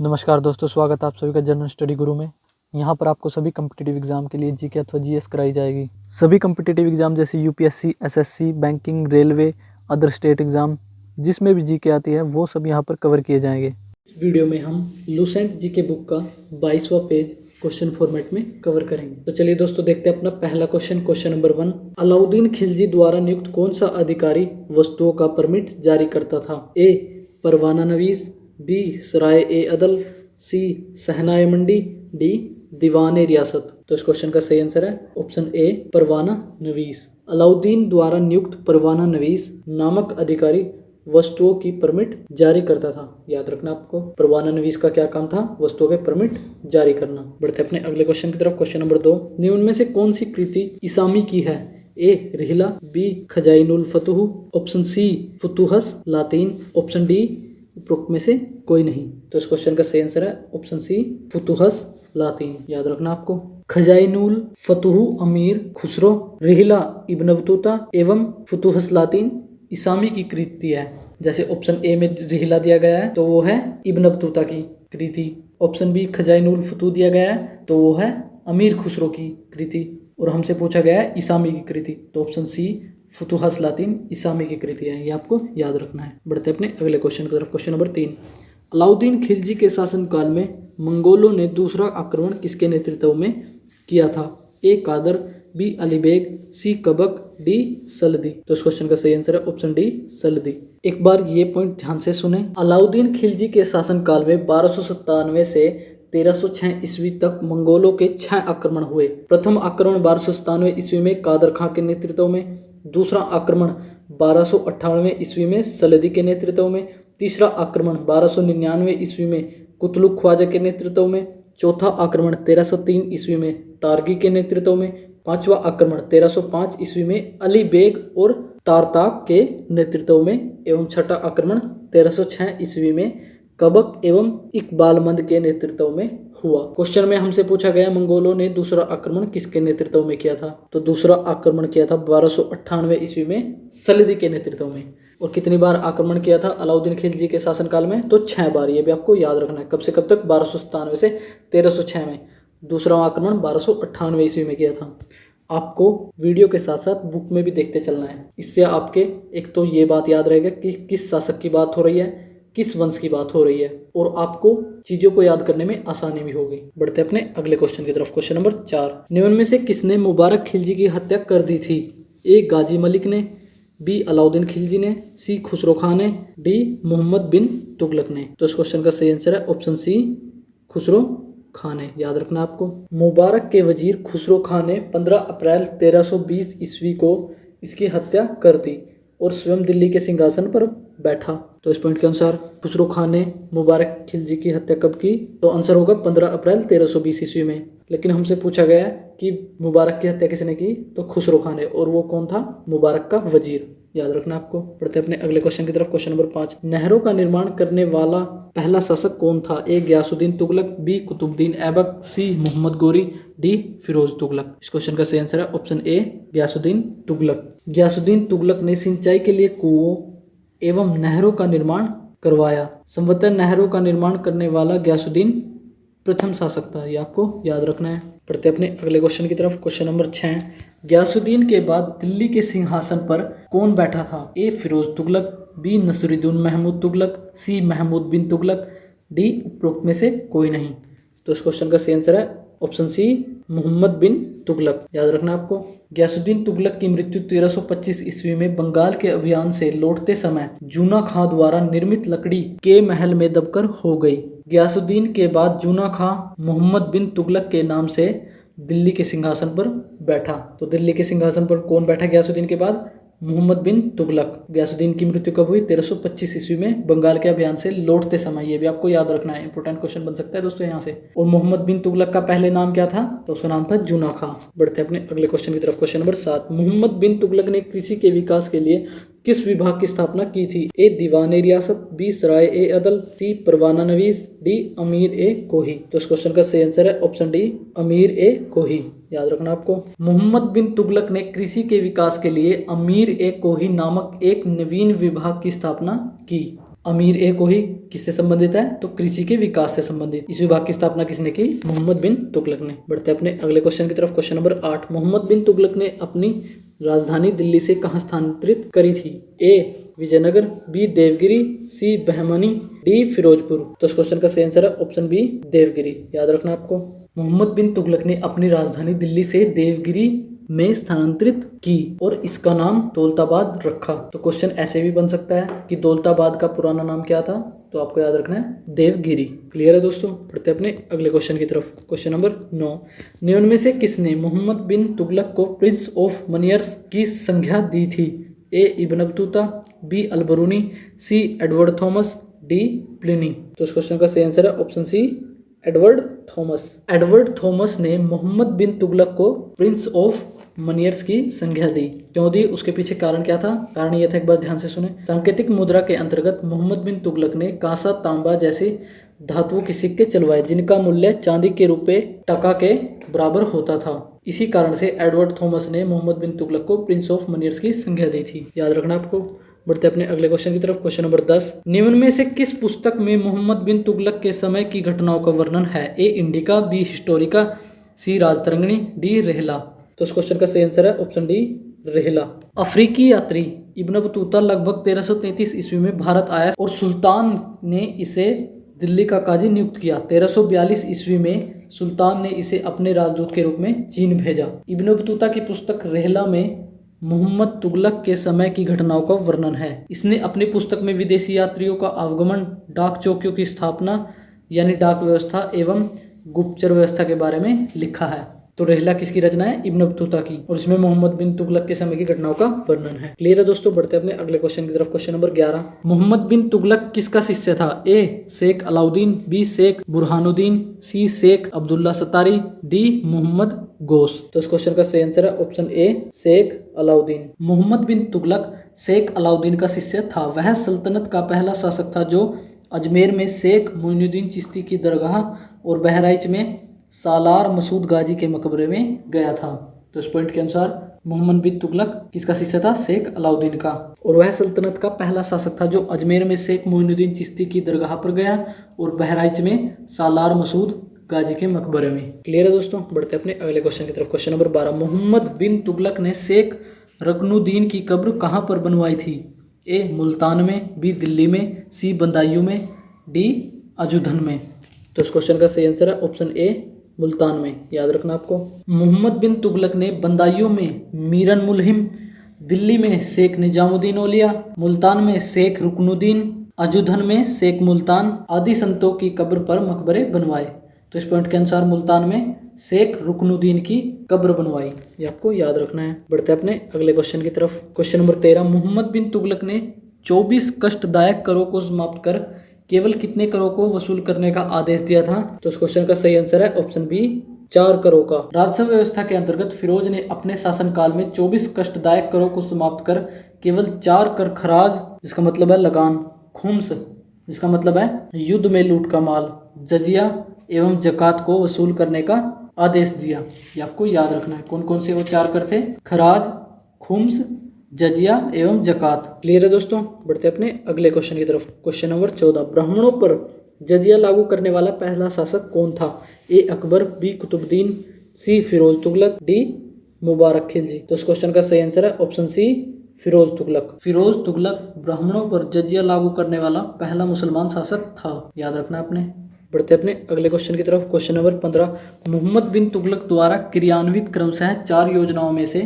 नमस्कार दोस्तों, स्वागत है आप सभी का जनरल स्टडी गुरु में। यहाँ पर आपको सभी कम्पिटिटिव एग्जाम के लिए जीके अथवा जीएस कराई जाएगी। सभी कम्पिटिटिव एग्जाम जैसे UPSC, SSC, banking, railway, other state exam जिसमें भी जीके आती है वो सब यहाँ पर कवर किए जाएंगे। इस वीडियो में हम लूसेंट जीके बुक का 22वां पेज क्वेश्चन फॉर्मेट में कवर करेंगे। तो चलिए दोस्तों देखते हैं अपना पहला क्वेश्चन नंबर 1। अलाउद्दीन खिलजी द्वारा नियुक्त कौन सा अधिकारी वस्तुओं का परमिट जारी करता था? ए परवाना नवीस, बी सराय ए अदल, सी सहनाए मंडी, डी दीवाने रियासत। तो इस क्वेश्चन का सही आंसर है ऑप्शन ए परवाना नवीस। अलाउद्दीन द्वारा नियुक्त परवाना नवीस नामक अधिकारी वस्तुओं की परमिट जारी करता था। याद रखना आपको, परवाना नवीस का क्या काम था? वस्तुओं के परमिट जारी करना। बढ़ते अपने अगले क्वेश्चन की तरफ। Question number 2। निम्न में से कौन सी कृति इसामी की है? ए रिहला, B खजाइनुल फतुह, option C फुतुहस लातीन, option D उपरोक्त में से कोई नहीं। तो इस क्वेश्चन का सही आंसर है ऑप्शन सी फुतुहस लातीन। याद रखना आपको। खजाइनुल फतुह अमीर खुसरो, रिहला इब्न बतूता एवं फुतुहस लातीन इसामी की कृति है। जैसे ऑप्शन ए में रिहला दिया गया है तो वो है इब्न बतूता की कृति। ऑप्शन बी खजाइनुल फतुह दिया गया है तो वो है अमीर खुसरो की कृति। और हमसे पूछा गया है इसामी की कृति, तो ऑप्शन सी फुतुहस लातीन इसामी की कृति है। ये आपको याद रखना है। बढ़ते अपने अगले क्वेश्चन की तरफ। Question number 3। अलाउद्दीन खिलजी के शासनकाल में मंगोलों ने दूसरा आक्रमण किसके नेतृत्व में किया था? ए कादर, बी अली बेग, सी कबक, डी सलदी। तो इस क्वेश्चन का सही आंसर है ऑप्शन डी सलदी। एक बार ये पॉइंट ध्यान से सुने। अलाउद्दीन खिलजी के शासनकाल में 1297 से 1306 ईस्वी तक मंगोलों के 6 आक्रमण हुए। प्रथम आक्रमण 1297 ईस्वी में कादर खां के नेतृत्व में, दूसरा आक्रमण 1298 ईस्वी में सलदी के नेतृत्व में, तीसरा आक्रमण 1299 ईस्वी में कुतलुक ख्वाजा के नेतृत्व में, चौथा आक्रमण 1303 ईस्वी में तारगी के नेतृत्व में, पांचवा आक्रमण 1305 ईस्वी में अली बेग और तारताक के नेतृत्व में, एवं छठा आक्रमण 1306 ईस्वी में कबक एवं इकबालमंद के नेतृत्व में हुआ। क्वेश्चन में हमसे पूछा गया मंगोलों ने दूसरा आक्रमण किसके नेतृत्व में किया था? तो दूसरा आक्रमण किया था 1298 ईस्वी में सलदी के नेतृत्व में। और कितनी बार आक्रमण किया था अलाउद्दीन खिलजी के शासनकाल में? तो 6 बार। ये भी आपको याद रखना है। कब से कब तक? 1297 से 1306 में। दूसरा आक्रमण 1298 ईस्वी में किया था। आपको वीडियो के साथ साथ बुक में भी देखते चलना है। इससे आपके एक तो ये बात याद रहेगा कि किस शासक की बात हो रही है, किस वंश की बात हो रही है, और आपको चीजों को याद करने में आसानी भी होगी। बढ़ते अपने अगले क्वेश्चन की तरफ। Question number 4। निम्न में से किसने मुबारक खिलजी की हत्या कर दी थी? ए गाजी मलिक ने, बी अलाउद्दीन खिलजी ने, सी खुसरो खां ने, डी मोहम्मद बिन तुगलक ने। तो इस क्वेश्चन का सही आंसर है ऑप्शन सी खुसरो खां ने। याद रखना आपको। मुबारक के वजीर खुसरो खां ने 15 अप्रैल 1320 ईस्वी को इसकी हत्या कर दी और स्वयं दिल्ली के सिंहासन पर बैठा। तो इस पॉइंट के अनुसार खुसरो खां ने मुबारक खिलजी की हत्या कब की? तो आंसर होगा 15 अप्रैल 1320 ईस्वी में। लेकिन हमसे पूछा गया है कि मुबारक की हत्या किसने की? तो खुसरो खां ने, और वो कौन था? मुबारक का वजीर। याद रखना आपको। बढ़ते अपने अगले क्वेश्चन की तरफ। Question number 5। नहरों का निर्माण करने वाला पहला शासक कौन था? ए गयासुद्दीन तुगलक, बी कुतुबुद्दीन ऐबक, सी मोहम्मद गोरी, डी फिरोज तुगलक। इस क्वेश्चन का सही आंसर है ऑप्शन ए गयासुद्दीन तुगलक। गयासुद्दीन तुगलक ने सिंचाई के लिए कुओं एवं नहरों का निर्माण करवाया। संभवतः नहरों का निर्माण करने वाला गयासुद्दीन प्रथम शासक था। ये आपको याद रखना है। पढ़ते अपने अगले क्वेश्चन की तरफ। Question number 6। गयासुद्दीन के बाद दिल्ली के सिंहासन पर कौन बैठा था? ए फिरोज तुगलक, बी नसरुद्दीन महमूद तुगलक, सी महमूद बिन तुगलक, डी उपरोक्त में से कोई नहीं। तो इस क्वेश्चन का सही आंसर है ऑप्शन सी मोहम्मद बिन तुगलक। याद रखना आपको। गयासुद्दीन तुगलक की मृत्यु 1325 ईस्वी में बंगाल के अभियान से लौटते समय जूना खां द्वारा निर्मित लकड़ी के महल में दबकर हो गई। गयासुद्दीन के बाद जूना खां मोहम्मद बिन तुगलक के नाम से दिल्ली के सिंहासन पर बैठा। तो दिल्ली के सिंहासन पर कौन बैठा गयासुद्दीन के बाद? मोहम्मद बिन तुगलक। गयासुद्दीन की मृत्यु कब हुई? 1325 ईस्वी में बंगाल के अभियान से लौटते समय। ये भी आपको याद रखना है। इंपॉर्टेंट क्वेश्चन बन सकता है दोस्तों यहाँ से। और मोहम्मद बिन तुगलक का पहले नाम क्या था? तो उसका नाम था जूना खां। बढ़ते अपने अगले क्वेश्चन की तरफ। Question number 7। मोहम्मद बिन तुगलक ने कृषि के विकास के लिए किस विभाग की स्थापना की थी? ए दीवाने रियासत, बी सराय ए अदल, सी परवाना नवीस, डी अमीर ए कोही। तो इस क्वेश्चन का सही आंसर है ऑप्शन डी अमीर ए कोही। याद रखना आपको। मोहम्मद बिन तुगलक ने कृषि के विकास के लिए अमीर ए कोही नामक एक नवीन विभाग की स्थापना की। अमीर ए कोही किससे संबंधित है? तो कृषि के विकास से संबंधित। इस विभाग की स्थापना किसने की? मोहम्मद बिन तुगलक ने। बढ़ते अपने अगले क्वेश्चन की तरफ। क्वेश्चन नंबर 8, मोहम्मद बिन तुगलक ने अपनी राजधानी दिल्ली से कहाँ स्थानांतरित करी थी? ए विजयनगर, बी देवगिरी, सी बहमनी, डी फिरोजपुर। तो इस क्वेश्चन का सही आंसर है ऑप्शन बी देवगिरी। याद रखना आपको। मोहम्मद बिन तुगलक ने अपनी राजधानी दिल्ली से देवगिरी में स्थानांतरित की और इसका नाम दौलताबाद रखा। तो क्वेश्चन ऐसे भी बन सकता है कि दौलताबाद का पुराना नाम क्या था? तो आपको याद रखना है देवगिरी। क्लियर है दोस्तों। पढ़ते अपने अगले क्वेश्चन की तरफ। क्वेश्चन नंबर 9, निम्न में से किसने मोहम्मद बिन तुगलक को प्रिंस ऑफ मनियर्स की संज्ञा दी थी? A Ibn Battuta, B Alberuni, C Edward Thomas, D Pliny. तो इस क्वेश्चन का सही आंसर है option C Edward Thomas. Edward Thomas ने मोहम्मद बिन तुगलक को प्रिंस ऑफ मनियर्स की संज्ञा दी। क्यों दी? उसके पीछे कारण क्या था? कारण यह था, एक बार ध्यान से सुने। सांकेतिक मुद्रा के अंतर्गत मोहम्मद बिन तुगलक ने कांसा, तांबा जैसे धातुओं के सिक्के चलवाए जिनका मूल्य चांदी के रुपए टका के बराबर होता था। इसी कारण से एडवर्ड थॉमस ने मोहम्मद बिन तुगलक को प्रिंस ऑफ मनियर्स की संज्ञा दी थी। याद रखना आपको। बढ़ते अपने अगले क्वेश्चन की तरफ। क्वेश्चन नंबर 10, निम्न में से किस पुस्तक में मोहम्मद बिन तुगलक के समय की घटनाओं का वर्णन है? ए इंडिका, बी हिस्टोरिका, सी राजतरंगिणी, डी रेहला। तो इस क्वेश्चन का सही आंसर है ऑप्शन डी रेहला। अफ्रीकी यात्री इब्न बतूता लगभग 1333 ईस्वी में भारत आया और सुल्तान ने इसे दिल्ली का काजी नियुक्त किया। 1342 ईस्वी में सुल्तान ने इसे अपने राजदूत के रूप में चीन भेजा। इब्न बतूता की पुस्तक रेहला में मोहम्मद तुगलक के समय की घटनाओं का वर्णन है। इसने अपनी पुस्तक में विदेशी यात्रियों का आगमन, डाक चौकियों की स्थापना यानी डाक व्यवस्था एवं गुप्तचर व्यवस्था के बारे में लिखा है। तो रेहला किसकी रचना है? इब्न बतूता की, और इसमें मोहम्मद बिन तुगलक के समय की घटनाओं का वर्णन है। क्लियर है दोस्तों। बढ़ते अपने अगले क्वेश्चन की तरफ। क्वेश्चन नंबर 11, मोहम्मद बिन तुगलक किसका शिष्य था? ए शेख अलाउद्दीन, बी शेख बुरहानुद्दीन, सी शेख अब्दुल्ला सत्तारी, डी मोहम्मद गोस। तो इस क्वेश्चन का सही आंसर है ऑप्शन ए शेख अलाउद्दीन। मोहम्मद बिन तुगलक शेख अलाउद्दीन का शिष्य था। वह सल्तनत का पहला शासक था जो अजमेर में शेख मोइनुद्दीन चिश्ती की दरगाह और बहराइच में सालार मसूद गाजी के मकबरे में गया था। तो इस पॉइंट के अनुसार मोहम्मद बिन तुगलक किसका शिष्य था? शेख अलाउद्दीन का। और वह सल्तनत का पहला शासक था जो अजमेर में शेख मोइनुद्दीन चिश्ती की दरगाह पर गया और बहराइच में सालार मसूद गाजी के मकबरे में। क्लियर है दोस्तों। बढ़ते अपने अगले क्वेश्चन की तरफ। क्वेश्चन नंबर 12, मोहम्मद बिन तुगलक ने शेख रुकनुद्दीन की कब्र कहाँ पर बनवाई थी? ए मुल्तान में, बी दिल्ली में, सी बदायूं में, डी अजुधन में। तो इस क्वेश्चन का सही आंसर है ऑप्शन ए मुल्तान में। याद रखना आपको। मोहम्मद बिन तुगलक ने बदायूं में मीरन मुलहिम, दिल्ली में शेख निजामुद्दीन औलिया, मुल्तान में शेख रुकनुद्दीन, अजुधन में शेख मुल्तान आदि संतों की कब्र पर मकबरे बनवाए। तो इस पॉइंट के अनुसार मुल्तान में शेख रुकनुद्दीन की कब्र बनवाई। ये आपको याद रखना है। बढ़ते अपने अगले क्वेश्चन की तरफ। क्वेश्चन नंबर 13, मोहम्मद बिन तुगलक ने 24 कष्टदायक करों को समाप्त कर केवल कितने करों को वसूल करने का आदेश दिया था? तो इस क्वेश्चन का सही आंसर है ऑप्शन बी 4 करों का। राजस्व व्यवस्था के अंतर्गत फिरोज ने अपने शासनकाल में 24 कष्टदायक करों को समाप्त कर केवल 4 कर खराज, जिसका मतलब है लगान, खुम्स जिसका मतलब है युद्ध में लूट का माल, जजिया एवं जकात को वसूल करने का आदेश दिया। ये आपको याद रखना है। कौन कौन से वो 4 कर थे? खराज, खुम्स, जजिया एवं जकात। क्लियर है दोस्तों। बढ़ते अपने अगले क्वेश्चन की तरफ। क्वेश्चन नंबर 14, ब्राह्मणों पर जजिया लागू करने वाला पहला शासक कौन था? ए अकबर, बी कुतुबुद्दीन, सी फिरोज तुगलक, डी मुबारक खिलजी। तो इस क्वेश्चन का सही आंसर है ऑप्शन सी फिरोज तुगलक। फिरोज तुगलक ब्राह्मणों पर जजिया लागू करने वाला पहला मुसलमान शासक था। याद रखना आपने। बढ़ते अपने अगले क्वेश्चन की तरफ। क्वेश्चन नंबर 15, मोहम्मद बिन तुगलक द्वारा क्रियान्वित क्रमशः 4 योजनाओं में से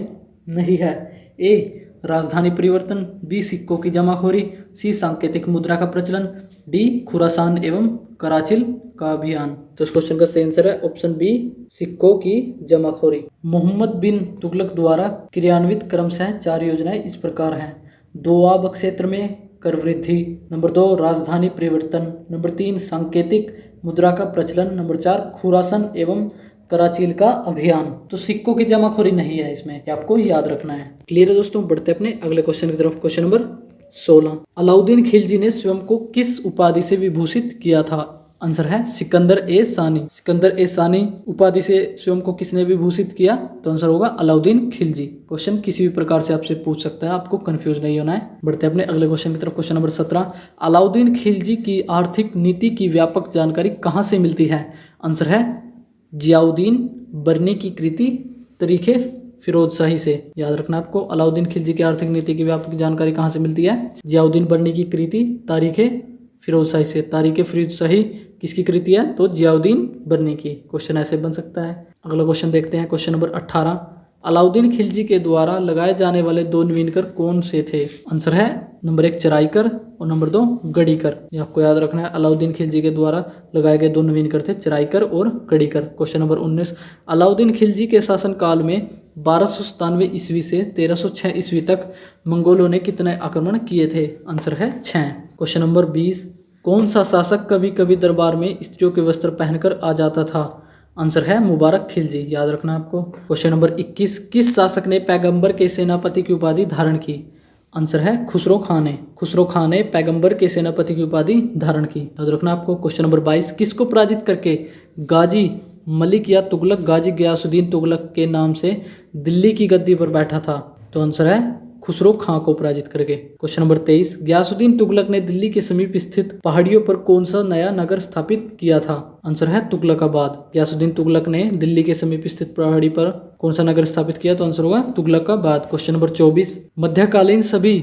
नहीं है। ए राजधानी परिवर्तन, बी सिक्कों की जमाखोरी, सी सांकेतिक मुद्रा का प्रचलन, डी खुरासान एवं कराचिल का अभियान। तो इस क्वेश्चन का सही आंसर है ऑप्शन बी सिक्कों की जमाखोरी। मोहम्मद बिन तुगलक द्वारा क्रियान्वित क्रमशः 4 योजनाएं इस प्रकार हैं। दोआब क्षेत्र में कर वृद्धि, नंबर 2 राजधानी परिवर्तन, नंबर 3 सांकेतिक मुद्रा का प्रचलन, नंबर 4 खुरासान एवं कराचील का अभियान। तो सिक्कों की जमाखोरी नहीं है इसमें, ये आपको याद रखना है। क्लियर है दोस्तों। बढ़ते अपने अगले क्वेश्चन की तरफ। क्वेश्चन नंबर 16, अलाउद्दीन खिलजी ने स्वयं को किस उपाधि से विभूषित किया था? आंसर है सिकंदर ए सानी। सिकंदर ए सानी उपाधि से स्वयं को किसने विभूषित किया? तो आंसर होगा अलाउद्दीन खिलजी। क्वेश्चन किसी भी प्रकार से आपसे पूछ सकता है, आपको कंफ्यूज नहीं होना है। बढ़ते हैं अपने अगले क्वेश्चन की तरफ। क्वेश्चन नंबर 17, अलाउद्दीन खिलजी की आर्थिक नीति की व्यापक जानकारी कहाँ से मिलती है? आंसर है जियाउद्दीन बर्नी की कृति तरीके फिरोजशाही से। याद रखना आपको, अलाउद्दीन खिलजी की आर्थिक नीति की व्यापक जानकारी कहाँ से मिलती है? जियाउद्दीन बर्नी की कृति तारीखे फिरोजशाही से। तारीखे फिरोजशाही किसकी कृति है? तो जियाउद्दीन बर्नी की। क्वेश्चन ऐसे बन सकता है। अगला क्वेश्चन देखते हैं। क्वेश्चन नंबर 18, अलाउद्दीन खिलजी के द्वारा लगाए जाने वाले 2 नवीनकर कौन से थे? आंसर है नंबर 1 चराइकर और नंबर 2 गढ़ीकर। ये आपको याद रखना है। अलाउद्दीन खिलजी के द्वारा लगाए गए 2 नवीनकर थे चराइकर और गढ़ीकर। क्वेश्चन नंबर 19, अलाउद्दीन खिलजी के शासनकाल में 1297 ईस्वी से 1306 ईस्वी तक मंगोलों ने कितने आक्रमण किए थे? आंसर है 6। क्वेश्चन नंबर 20, कौन सा शासक कभी कभी दरबार में स्त्रियों के वस्त्र पहनकर आ जाता था? आंसर है मुबारक खिलजी। याद रखना आपको। क्वेश्चन नंबर 21, किस शासक ने पैगंबर के सेनापति की उपाधि धारण की? आंसर है खुसरो खां ने। खुसरो खां ने पैगंबर के सेनापति की उपाधि धारण की। याद रखना आपको। क्वेश्चन नंबर 22, किसको पराजित करके गाजी मलिक या तुगलक गाजी गयासुद्दीन तुगलक के नाम से दिल्ली की गद्दी पर बैठा था? तो आंसर है खुसरो खां को पराजित करके। क्वेश्चन नंबर 23, गयासुद्दीन तुगलक ने दिल्ली के समीप स्थित पहाड़ियों पर कौन सा नया नगर स्थापित किया था? आंसर है तुगलकाबाद। गयासुद्दीन तुगलक ने दिल्ली के समीप स्थित पहाड़ी पर कौन सा नगर स्थापित किया? तो आंसर होगा तुगलकाबाद। क्वेश्चन नंबर 24, मध्यकालीन सभी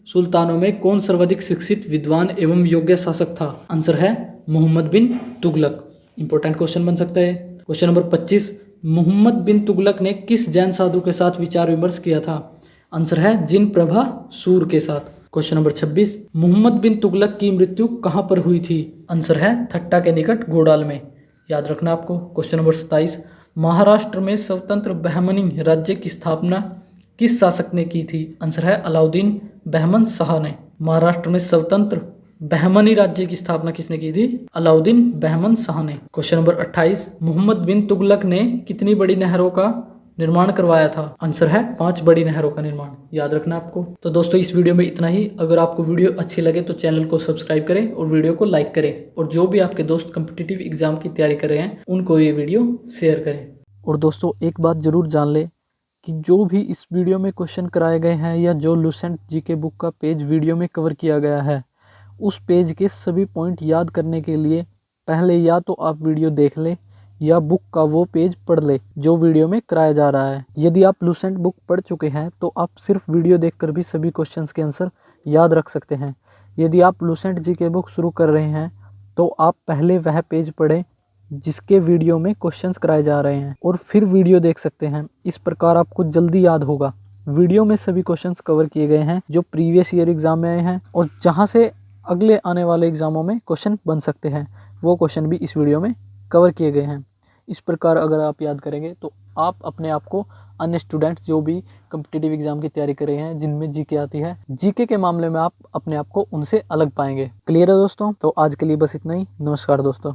सुल्तानों में कौन सर्वाधिक शिक्षित विद्वान एवं योग्य शासक था? आंसर है मोहम्मद बिन तुगलक। इंपॉर्टेंट क्वेश्चन बन सकता है। क्वेश्चन नंबर 25, मोहम्मद बिन तुगलक ने किस जैन साधु के साथ विचार विमर्श किया था? आंसर है जिन प्रभा सूर के साथ। क्वेश्चन नंबर 26, मोहम्मद बिन तुगलक की मृत्यु कहाँ पर हुई थी? आंसर है थट्टा के निकट घोड़ाल में। याद रखना आपको। क्वेश्चन नंबर 27, महाराष्ट्र में स्वतंत्र बहमनी राज्य की स्थापना किस शासक ने की थी? आंसर है अलाउद्दीन बहमन शाह ने। महाराष्ट्र में स्वतंत्र बहमनी राज्य की स्थापना किसने की थी? अलाउद्दीन बहमन शाह ने। क्वेश्चन नंबर 28, मोहम्मद बिन तुगलक ने कितनी बड़ी नहरों का निर्माण करवाया था? आंसर है 5 बड़ी नहरों का निर्माण। याद रखना आपको। तो दोस्तों इस वीडियो में इतना ही। अगर आपको वीडियो अच्छी लगे तो चैनल को सब्सक्राइब करें और वीडियो को लाइक करें, और जो भी आपके दोस्त कॉम्पिटिटिव एग्जाम की तैयारी कर रहे हैं उनको ये वीडियो शेयर करें। और दोस्तों एक बात जरूर जान ले कि जो भी इस वीडियो में क्वेश्चन कराए गए हैं या जो लुसेंट जीके बुक का पेज वीडियो में कवर किया गया है, उस पेज के सभी पॉइंट याद करने के लिए पहले या तो आप वीडियो देख लें या बुक का वो पेज पढ़ ले जो वीडियो में कराया जा रहा है। यदि आप लुसेंट बुक पढ़ चुके हैं तो आप सिर्फ वीडियो देखकर भी सभी क्वेश्चंस के आंसर याद रख सकते हैं। यदि आप लुसेंट जीके बुक शुरू कर रहे हैं तो आप पहले वह पेज पढ़ें जिसके वीडियो में क्वेश्चंस कराए जा रहे हैं और फिर वीडियो देख सकते हैं। इस प्रकार आपको जल्दी याद होगा। वीडियो में सभी क्वेश्चंस कवर किए गए हैं जो प्रीवियस ईयर एग्जाम में आए हैं और जहाँ से अगले आने वाले एग्जामों में क्वेश्चन बन सकते हैं, वो क्वेश्चन भी इस वीडियो में कवर किए गए हैं। इस प्रकार अगर आप याद करेंगे तो आप अपने आप को अन्य स्टूडेंट जो भी कॉम्पिटिटिव एग्जाम की तैयारी कर रहे हैं जिनमें जीके आती है, जीके के मामले में आप अपने आप को उनसे अलग पाएंगे। क्लियर है दोस्तों? तो आज के लिए बस इतना ही। नमस्कार दोस्तों।